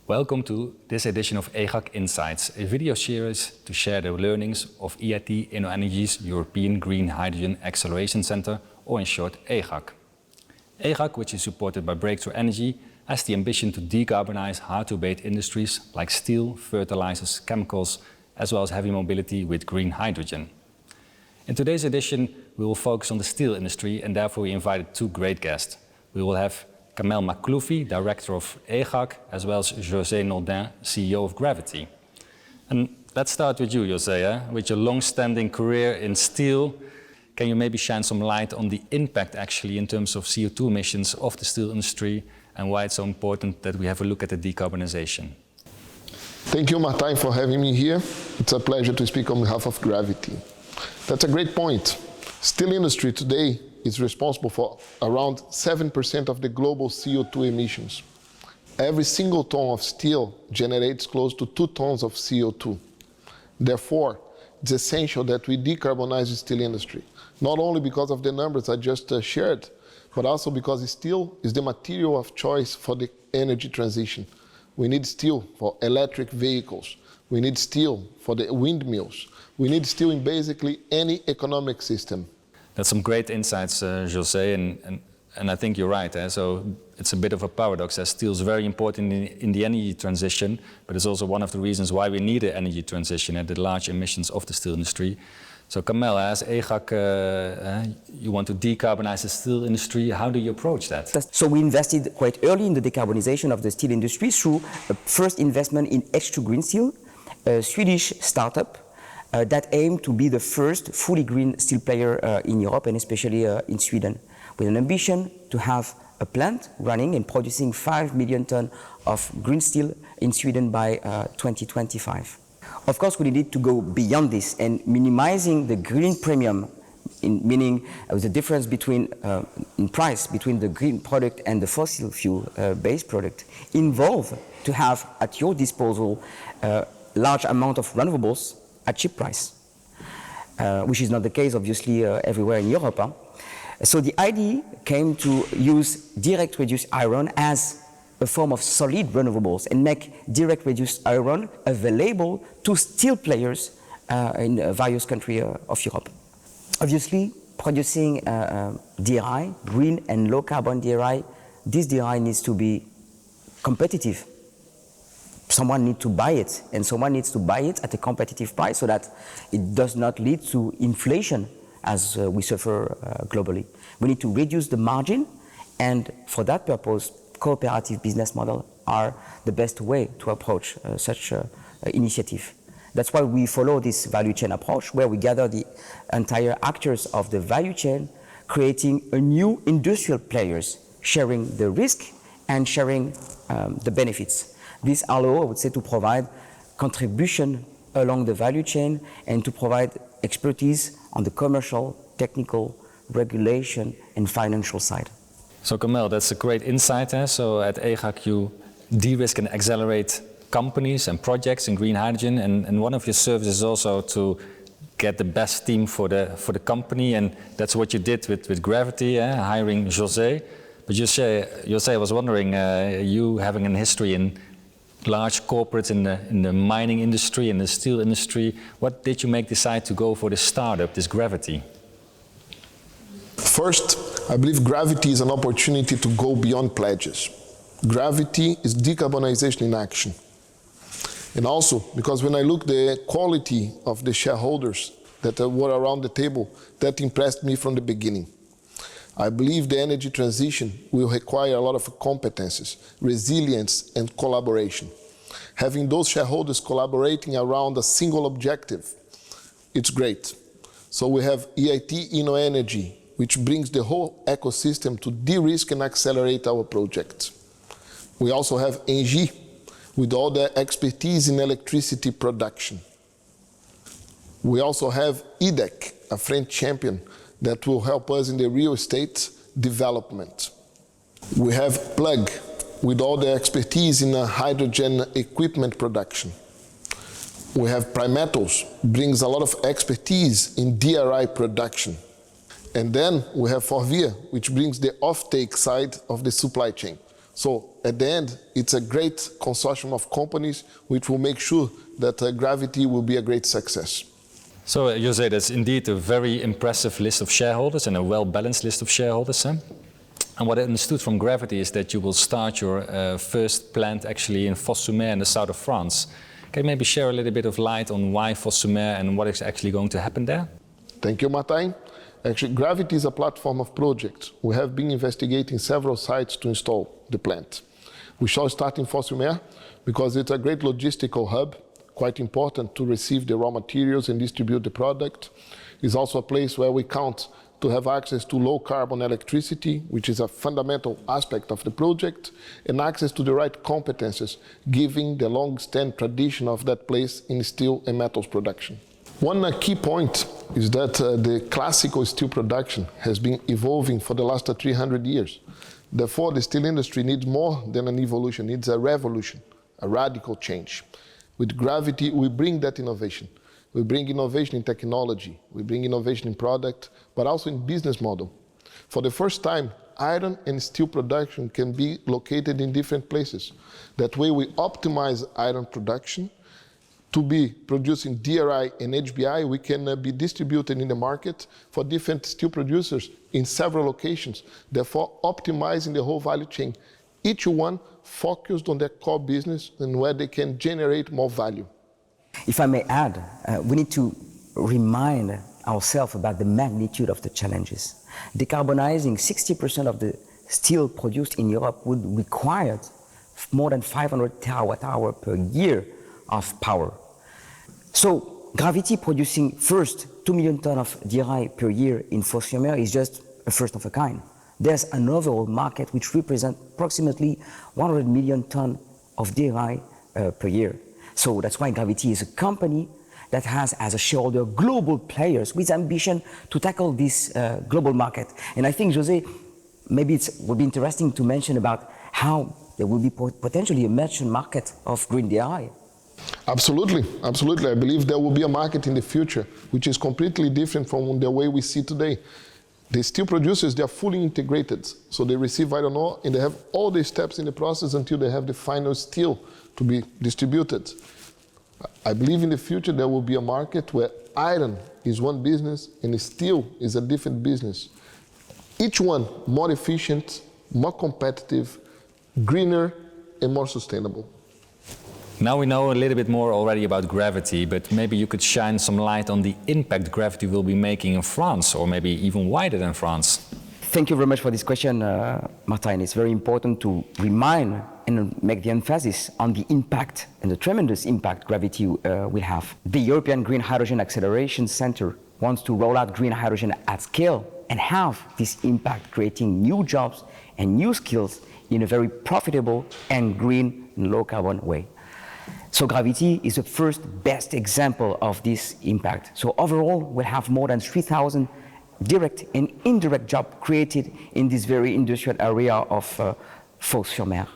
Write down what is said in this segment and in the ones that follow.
Welcome to this edition of AHAK Insights, a video series to share the learnings of EIT InnoEnergy's European Green Hydrogen Acceleration Center, or in short AHAK. AHAK, which is supported by Breakthrough Energy, has the ambition to decarbonize hard-to-abate industries like steel, fertilizers, chemicals, as well as heavy mobility with green hydrogen. In today's edition, we will focus on the steel industry, and therefore we invited two great guests. We will have Kamel Makloufi, Director of EGHAC, as well as José Noldin, CEO of GravitHy. And let's start with you, José. With your long-standing career in steel, can you maybe shine some light on the impact actually in terms of CO2 emissions of the steel industry and why it's so important that we have a look at the decarbonization? Thank you, Martijn, for having me here. It's a pleasure to speak on behalf of GravitHy. That's a great point. Steel industry today is responsible for around 7% of the global CO2 emissions. Every single ton of steel generates close to 2 tons of CO2. Therefore, it's essential that we decarbonize the steel industry, not only because of the numbers I just shared, but also because steel is the material of choice for the energy transition. We need steel for electric vehicles. We need steel for the windmills. We need steel in basically any economic system. That's some great insights, José, and I think you're right. So it's a bit of a paradox, as steel is very important in the energy transition, but it's also one of the reasons why we need an energy transition and the large emissions of the steel industry. So Kamel, as EGHAC, you want to decarbonize the steel industry. How do you approach that? So we invested quite early in the decarbonization of the steel industry through a first investment in H2 Green Steel, a Swedish startup that aimed to be the first fully green steel player in Europe and especially in Sweden, with an ambition to have a plant running and producing 5 million tons of green steel in Sweden by 2025. Of course, we needed to go beyond this, and minimizing the green premium, meaning the difference between in price between the green product and the fossil fuel based product, involve to have at your disposal a large amount of renewables at cheap price, which is not the case obviously everywhere in Europe. So the idea came to use direct reduced iron as a form of solid renewables and make direct reduced iron available to steel players in various countries of Europe. Obviously, producing DRI, green and low carbon DRI, this DRI needs to be competitive. Someone needs to buy it, and someone needs to buy it at a competitive price so that it does not lead to inflation as we suffer globally. We need to reduce the margin, and for that purpose, cooperative business models are the best way to approach such initiative. That's why we follow this value chain approach, where we gather the entire actors of the value chain, creating a new industrial players, sharing the risk and sharing the benefits. This allows, I would say, to provide contribution along the value chain and to provide expertise on the commercial, technical, regulation and financial side. So Kamel, that's a great insight. So at EGHAC you de-risk and accelerate companies and projects in green hydrogen, and one of your services is also to get the best team for the company, and that's what you did with GravitHy, hiring José. But José, I was wondering, you having a history in large corporates in the mining industry and the steel industry, what did you decide to go for this startup, this GravitHy? First, I believe GravitHy is an opportunity to go beyond pledges. GravitHy is decarbonization in action. And also, because when I look at the quality of the shareholders that were around the table, that impressed me from the beginning. I believe the energy transition will require a lot of competences, resilience, and collaboration. Having those shareholders collaborating around a single objective, it's great. So we have EIT InnoEnergy, which brings the whole ecosystem to de-risk and accelerate our projects. We also have ENGIE, with all their expertise in electricity production. We also have EGHAC, a French champion, that will help us in the real estate development. We have Plug, with all the expertise in hydrogen equipment production. We have Primetals, brings a lot of expertise in DRI production. And then we have Forvia, which brings the offtake side of the supply chain. So at the end, it's a great consortium of companies which will make sure that GravitHy will be a great success. So, José, that's indeed a very impressive list of shareholders and a well-balanced list of shareholders. And what I understood from GravitHy is that you will start your first plant actually in Fos-sur-Mer in the south of France. Can you maybe share a little bit of light on why Fos-sur-Mer and what is actually going to happen there? Thank you, Martijn. Actually, GravitHy is a platform of projects. We have been investigating several sites to install the plant. We shall start in Fos-sur-Mer because it's a great logistical hub, quite important to receive the raw materials and distribute the product. It's also a place where we count to have access to low carbon electricity, which is a fundamental aspect of the project, and access to the right competences, given the long-standing tradition of that place in steel and metals production. One key point is that the classical steel production has been evolving for the last 300 years. Therefore, the steel industry needs more than an evolution, it needs a revolution, a radical change. With GravitHy, we bring that innovation. We bring innovation in technology, we bring innovation in product, but also in business model. For the first time, iron and steel production can be located in different places. That way we optimize iron production. To be producing DRI and HBI, we can be distributed in the market for different steel producers in several locations, therefore optimizing the whole value chain. Each one focused on their core business and where they can generate more value. If I may add, we need to remind ourselves about the magnitude of the challenges. Decarbonizing 60% of the steel produced in Europe would require more than 500 terawatt-hours per year of power. So GravitHy producing first 2 million tons of DRI per year in Fos-sur-Mer is just a first of a kind. There's an overall market which represents approximately 100 million tons of DRI per year. So that's why GravitHy is a company that has as a shareholder global players with ambition to tackle this global market. And I think, José, maybe it would be interesting to mention about how there will be potentially a merchant market of green DRI. Absolutely, absolutely. I believe there will be a market in the future which is completely different from the way we see today. The steel producers, they are fully integrated. So they receive iron ore and they have all the steps in the process until they have the final steel to be distributed. I believe in the future there will be a market where iron is one business and steel is a different business. Each one more efficient, more competitive, greener and more sustainable. Now we know a little bit more already about GravitHy, but maybe you could shine some light on the impact GravitHy will be making in France, or maybe even wider than France. Thank you very much for this question, Martijn. It's very important to remind and make the emphasis on the impact and the tremendous impact GravitHy will have. The European Green Hydrogen Acceleration Center wants to roll out green hydrogen at scale and have this impact, creating new jobs and new skills in a very profitable and green and low carbon way. So GravitHy is the first best example of this impact. So overall, we'll have more than 3,000 direct and indirect jobs created in this very industrial area of Fos-sur-Mer.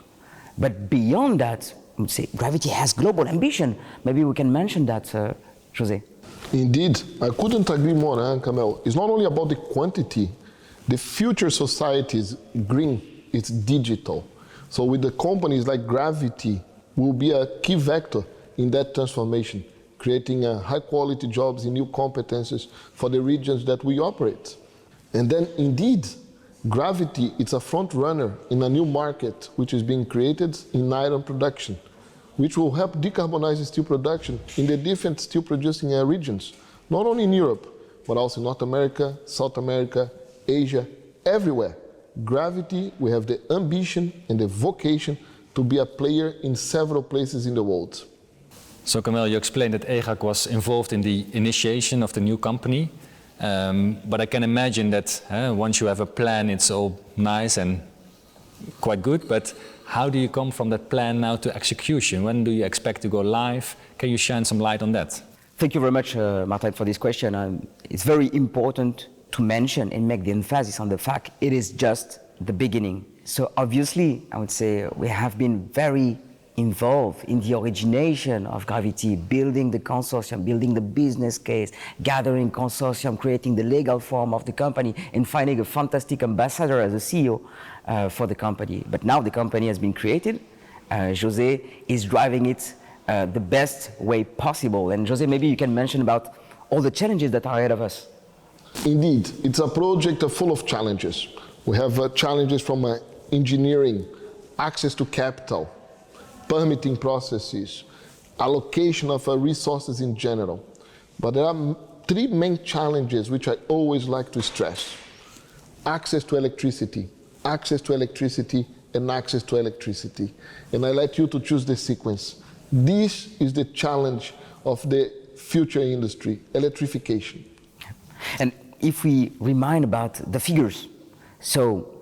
But beyond that, I would say GravitHy has global ambition. Maybe we can mention that, José. Indeed, I couldn't agree more, Kamel. It's not only about the quantity. The future society is green, it's digital. So with the companies like GravitHy, will be a key vector in that transformation, creating high quality jobs and new competences for the regions that we operate. And then indeed, GravitHy is a front runner in a new market which is being created in iron production, which will help decarbonize steel production in the different steel producing regions, not only in Europe, but also in North America, South America, Asia, everywhere. GravitHy, we have the ambition and the vocation to be a player in several places in the world. So Kamel, you explained that AHAK was involved in the initiation of the new company, but I can imagine that once you have a plan, it's all nice and quite good, but how do you come from that plan now to execution? When do you expect to go live? Can you shine some light on that? Thank you very much, Martijn, for this question. It's very important to mention and make the emphasis on the fact it is just the beginning. So obviously, I would say we have been very involved in the origination of GravitHy, building the consortium, building the business case, gathering consortium, creating the legal form of the company, and finding a fantastic ambassador as a CEO for the company. But now the company has been created. José is driving it the best way possible. And José, maybe you can mention about all the challenges that are ahead of us. Indeed, it's a project full of challenges. We have challenges from engineering, access to capital, permitting processes, allocation of resources in general. But there are three main challenges which I always like to stress. Access to electricity, and access to electricity. And I let you to choose the sequence. This is the challenge of the future industry, electrification. And if we remind about the figures, so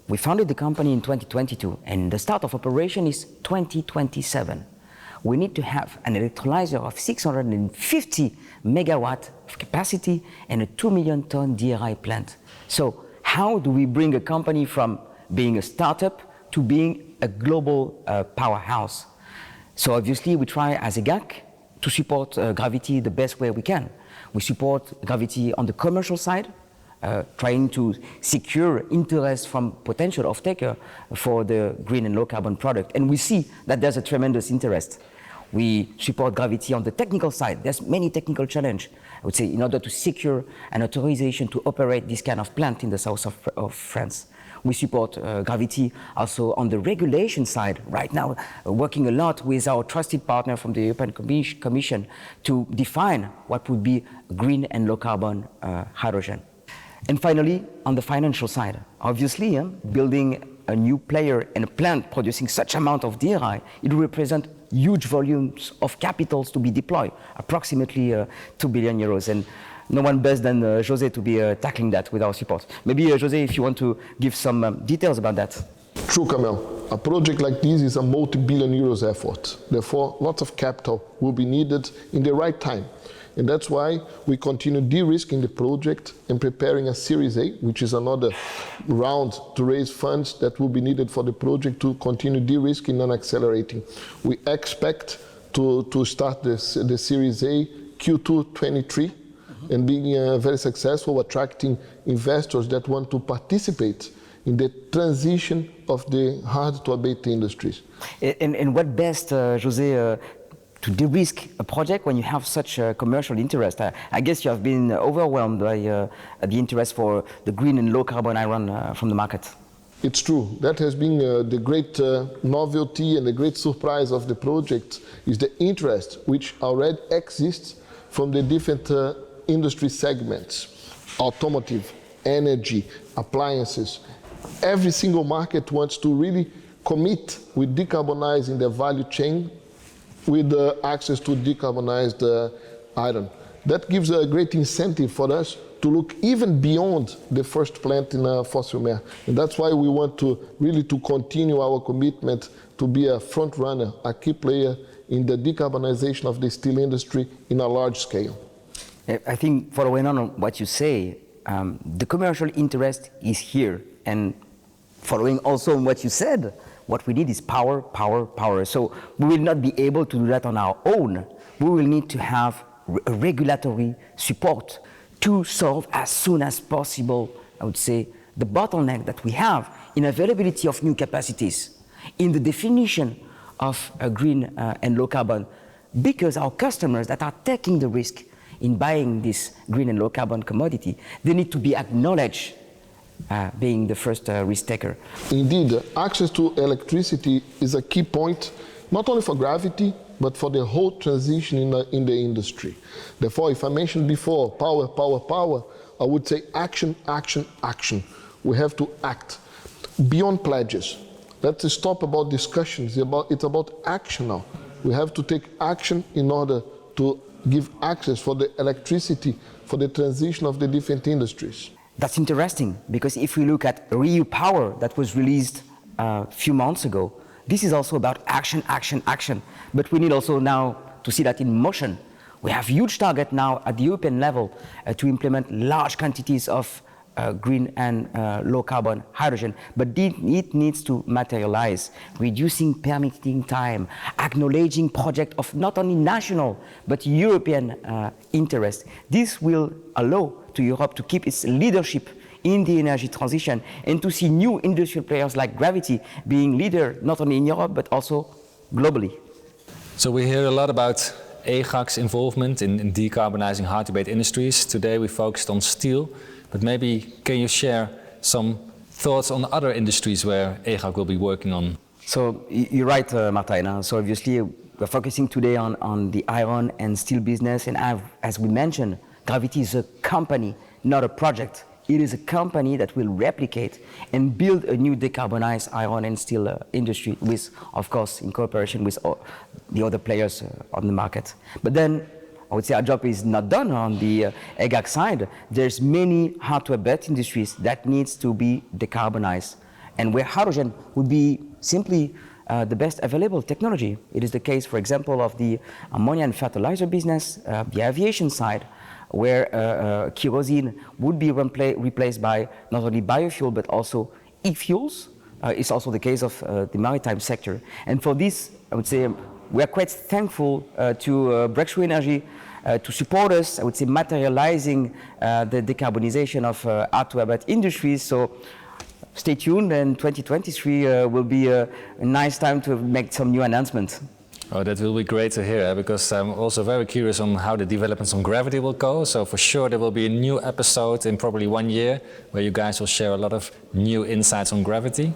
we founded the company in 2022, and the start of operation is 2027. We need to have an electrolyzer of 650 megawatt of capacity and a 2 million ton DRI plant. So how do we bring a company from being a startup to being a global powerhouse? So obviously we try as EGHAC to support GravitHy the best way we can. We support GravitHy on the commercial side, trying to secure interest from potential off-taker for the green and low carbon product. And we see that there's a tremendous interest. We support GravitHy on the technical side. There's many technical challenges, I would say, in order to secure an authorization to operate this kind of plant in the south of France. We support GravitHy also on the regulation side, right now working a lot with our trusted partner from the European Commission to define what would be green and low carbon hydrogen. And finally, on the financial side, obviously, building a new player and a plant producing such amount of DRI, it will represent huge volumes of capitals to be deployed, approximately 2 billion euros. And no one best than José to be tackling that with our support. Maybe José, if you want to give some details about that. True, Kamel. A project like this is a multi-billion euros effort. Therefore, lots of capital will be needed in the right time. And that's why we continue de-risking the project and preparing a Series A, which is another round to raise funds that will be needed for the project to continue de-risking and accelerating. We expect to start the Series A Q2 23 and being very successful, attracting investors that want to participate in the transition of the hard-to-abate industries. And what best, José, to de-risk a project when you have such a commercial interest? I guess you have been overwhelmed by the interest for the green and low-carbon iron from the market. It's true. That has been the great novelty and the great surprise of the project is the interest which already exists from the different industry segments, automotive, energy, appliances. Every single market wants to really commit with decarbonizing their value chain with access to decarbonized iron. That gives a great incentive for us to look even beyond the first plant in Fos-sur-Mer. And that's why we want to really to continue our commitment to be a front runner, a key player in the decarbonization of the steel industry in a large scale. I think following on what you say, the commercial interest is here. And following also on what you said, what we need is power, power, power. So we will not be able to do that on our own. We will need to have a regulatory support to solve as soon as possible, I would say, the bottleneck that we have in availability of new capacities, in the definition of green and low carbon, because our customers that are taking the risk in buying this green and low carbon commodity, they need to be acknowledged being the first risk taker. Indeed, access to electricity is a key point, not only for GravitHy, but for the whole transition in the industry. Therefore, if I mentioned before, power, power, power, I would say action, action, action. We have to act beyond pledges. Let's stop about discussions. It's about action now. We have to take action in order to give access for the electricity, for the transition of the different industries. That's interesting, because if we look at REU Power that was released a few months ago, this is also about action, action, action. But we need also now to see that in motion. We have huge target now at the European level to implement large quantities of green and low carbon hydrogen, but it needs to materialize, reducing permitting time, acknowledging projects of not only national but European interest. This will allow to Europe to keep its leadership in the energy transition and to see new industrial players like GravitHy being leader not only in Europe but also globally. So we hear a lot about AHAK's involvement in decarbonizing hard-to-abate industries. Today we focused on steel, but maybe can you share some thoughts on other industries where AHAK will be working on? So you're right, Martijn. So obviously we're focusing today on the iron and steel business, and as we mentioned, GravitHy is a company, not a project. It is a company that will replicate and build a new decarbonized iron and steel industry with, of course, in cooperation with the other players on the market. But then, I would say our job is not done on the EGHAC side. There's many hard-to-abate industries that needs to be decarbonized, and where hydrogen would be simply the best available technology. It is the case, for example, of the ammonia and fertilizer business, the aviation side, where kerosene would be replaced by not only biofuel but also e-fuels. It's also the case of the maritime sector. And for this, I would say we are quite thankful to Breakthrough Energy to support us, I would say, materializing the decarbonization of hard-to-abate industries. So stay tuned, and 2023 will be a nice time to make some new announcements. Oh, that will be great to hear, because I'm also very curious on how the developments on gravity will go. So for sure there will be a new episode in probably 1 year where you guys will share a lot of new insights on gravity.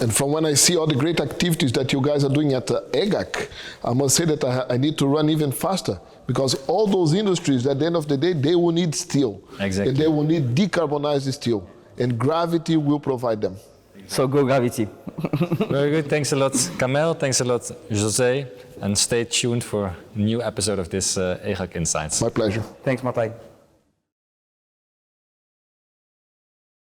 And from when I see all the great activities that you guys are doing at EGHAC, I must say that I need to run even faster, because all those industries, at the end of the day, they will need steel. Exactly. And they will need decarbonized steel. And GravitHy will provide them. So go GravitHy. Very good. Thanks a lot, Kamel. Thanks a lot, José. And stay tuned for a new episode of this EGHAC Insights. My pleasure. Thanks, Martijn.